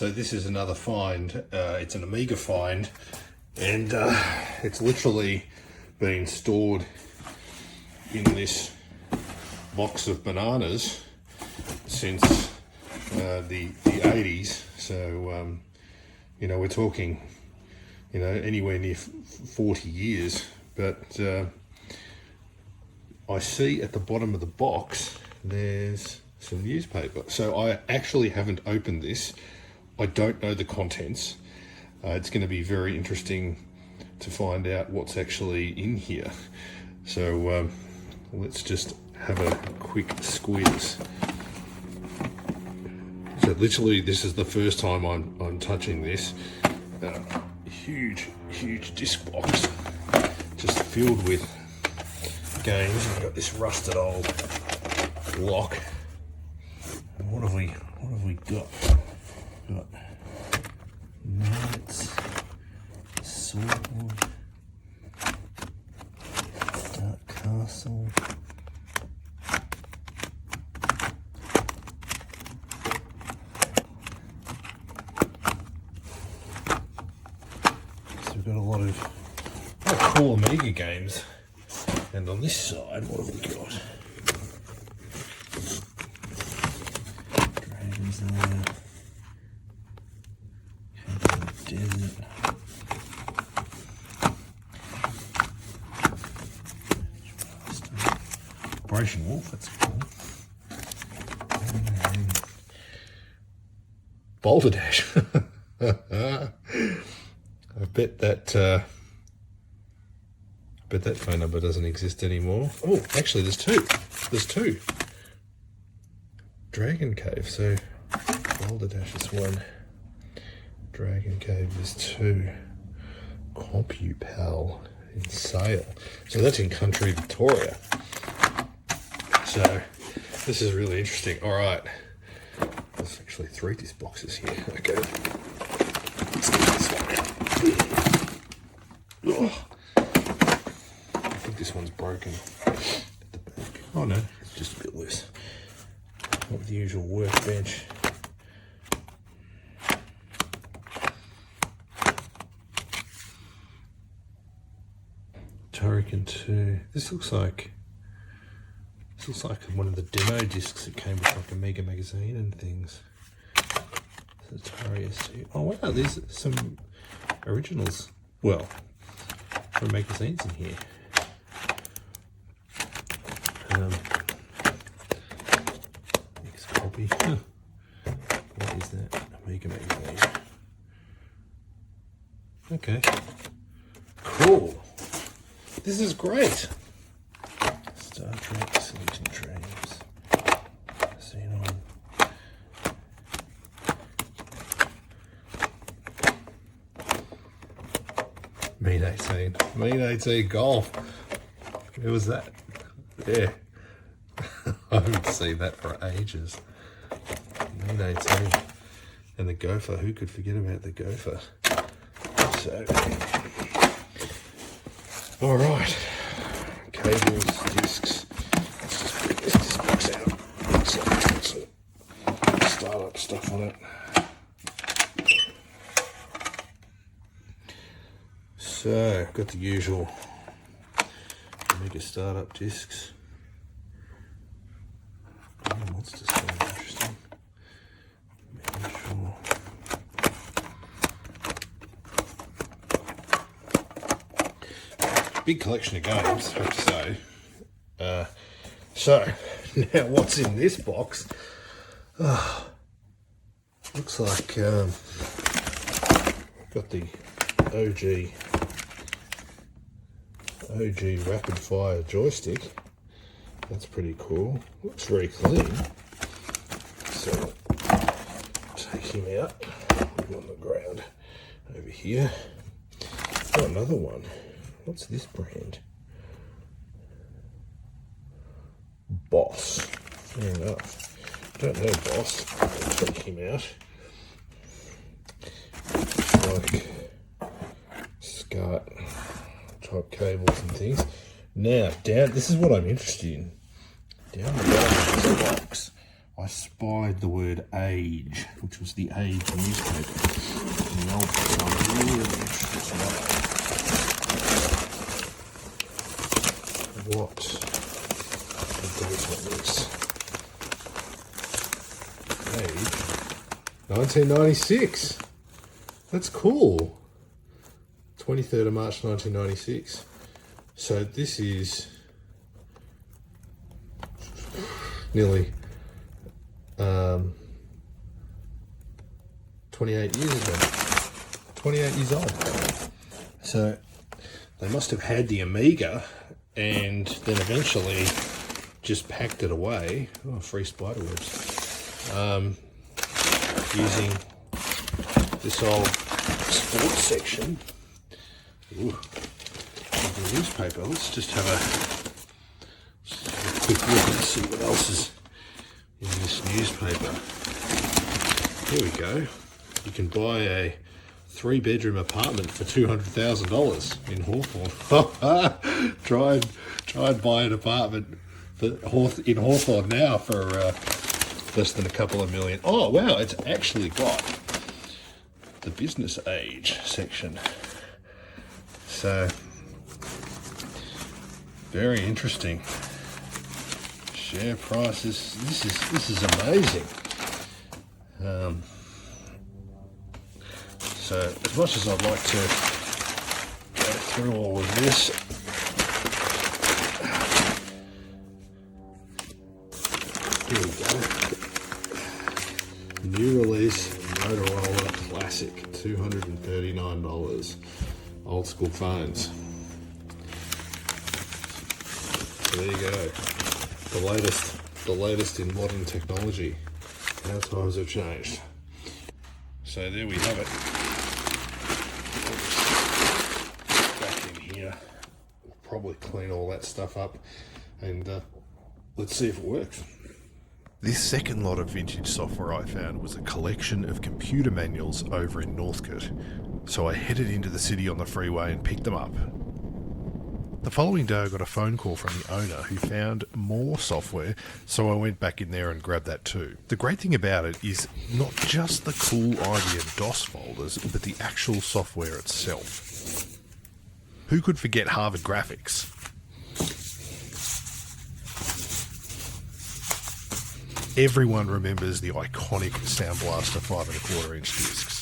So this is another find. It's an Amiga find, and it's literally been stored in this box of bananas since the 80s. So you know, we're talking, you know, anywhere near 40 years. But I see at the bottom of the box there's some newspaper. So I actually haven't opened this. I don't know the contents. It's going to be very interesting to find out what's actually in here. So let's just have a quick squeeze. So literally, this is the first time I'm touching this. Huge disc box, just filled with games. We've got this rusted old lock. And what have we got? We've got Knights, Sword, Dark Castle. So we've got a lot of cool Amiga games. And on this side, what have we got? Dragons there. Desert. Operation Wolf, that's cool. And Balderdash. I bet that phone number doesn't exist anymore. Oh, actually, there's two. There's two. Dragon Cave. So Balderdash is one. Dragon Cave is two. CompuPal in Sale. So that's in country Victoria. So this is really interesting. All right. There's actually 3 disc boxes here. Okay. Let's get this one. Oh. I think this one's broken at the back. Oh no, it's just a bit loose. Not the usual workbench. Turrican II. This looks like one of the demo discs that came with like Amiga magazine and things. The Atari ST. Oh wow, there's some originals. Well, from magazines in here. Next copy. What is that? Amiga magazine. Okay. Cool. This is great. Star Trek, Sleeping Dreams. Xenon. Mean 18. Mean 18 Golf. Where was that? Yeah. I haven't seen that for ages. Mean 18. And the Gopher. Who could forget about the Gopher? So, all right. Cables, discs. Let's just bring this disc box out. Looks like it's got some startup stuff on it. So, I've got the usual Amiga startup discs. What's this one interesting? Sure. Big collection of games, I have to say. So, now what's in this box? Looks like got the OG rapid fire joystick. That's pretty cool. Looks very clean. So take him out. Put him on the ground over here. Got another one. What's this brand? Boss. Fair enough. Don't know Boss. I'll take him out. Like SCART type cables and things. Now, down. This is what I'm interested in. Down the bottom of this box, I spied the word age, which was the Age newspaper. And the old book I'm really interested to know what the date on this. Age 1996. That's cool. 23rd of March 1996. So this is nearly 28 years ago. 28 years old. So they must have had the Amiga and then eventually just packed it away. Oh, free spider webs. Using this old sports section. Ooh, of the newspaper. Let's just have a quick look and see what else is in this newspaper. Here we go. You can buy a 3-bedroom apartment for $200,000 in Hawthorne. try and buy an apartment in Hawthorne now for less than a couple of million. Oh wow, it's actually got the business age section. So very interesting. Share prices. This is amazing. So as much as I'd like to go through all of this, here we go. New release Motorola Classic, $239. Old school phones. So there you go. The latest in modern technology. How times have changed. So there we have it. Back in here. We'll probably clean all that stuff up and let's see if it works. This second lot of vintage software I found was a collection of computer manuals over in Northcote. So I headed into the city on the freeway and picked them up. The following day I got a phone call from the owner who found more software, so I went back in there and grabbed that too. The great thing about it is not just the cool IBM DOS folders, but the actual software itself. Who could forget Harvard graphics? Everyone remembers the iconic Sound Blaster 5 1/4 inch discs.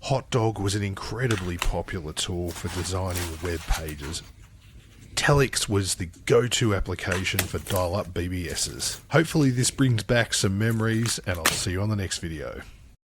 Hotdog was an incredibly popular tool for designing web pages. Telix was the go-to application for dial-up BBSs. Hopefully this brings back some memories, and I'll see you on the next video.